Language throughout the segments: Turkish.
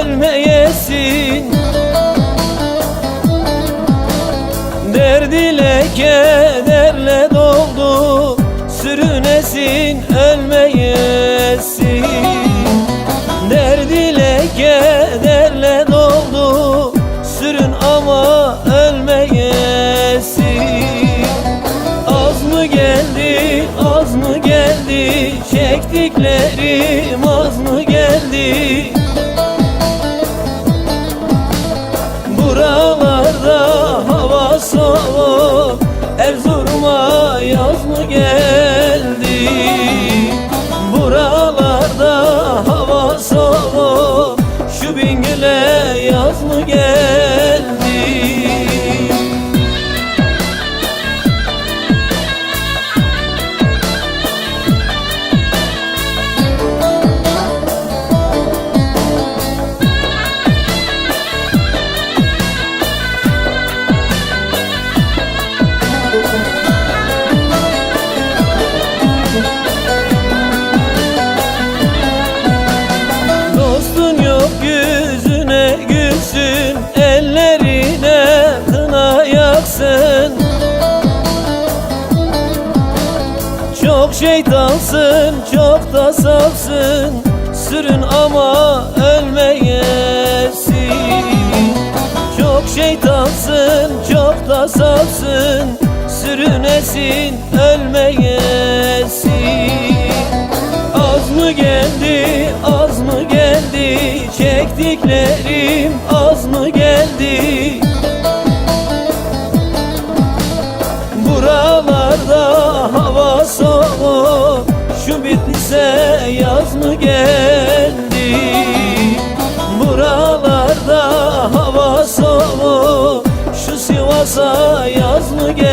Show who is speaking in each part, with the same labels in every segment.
Speaker 1: ölmeyesin. Derd ile kederle doldu, sürünesin ölmeyesin. Derd ile kederle doldu, sürün ama ölmeyesin. Az mı geldi, az mı geldi, çektiklerim az mı geldi? Buralarda hava soğuk, Erzurum'a yaz mı geldi? Buralarda hava soğuk, şu Bingöl'e yaz mı geldi? Dostun yok yüzüne gülsün, ellerine kına yaksın. Çok şeytansın, çok da safsın, sürün ama ölmeyesin. Çok şeytansın, çok da safsın, sürünesin ölmeyesin. Az mı geldi, az mı geldi, çektiklerim az mı geldi? Buralarda hava soğuk, şu Bitlis'e yaz mı geldi? Buralarda hava soğuk, şu Sivas'a yaz mı geldi?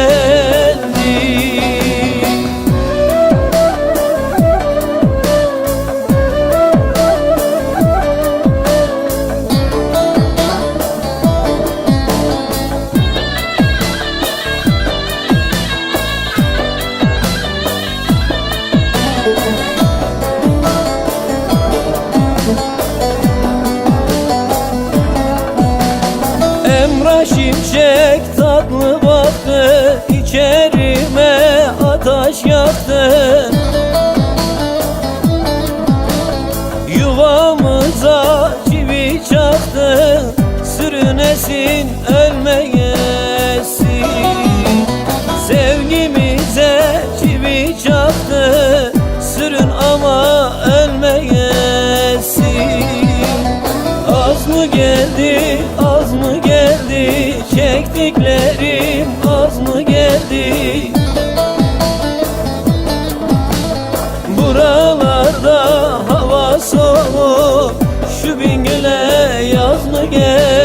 Speaker 1: Emrah Şimşek tatlı baktı, içerime ateş yaktı. Yuvamıza çivi çaktı, sürünesin ölmeyesin. Sevgimize çivi çaktı, sürün ama ölmeyesin. Az mı geldi, az mı geldi, çektiklerim az mı geldi? Buralarda hava soğuk, şu Bingöl'e yaz mı geldi?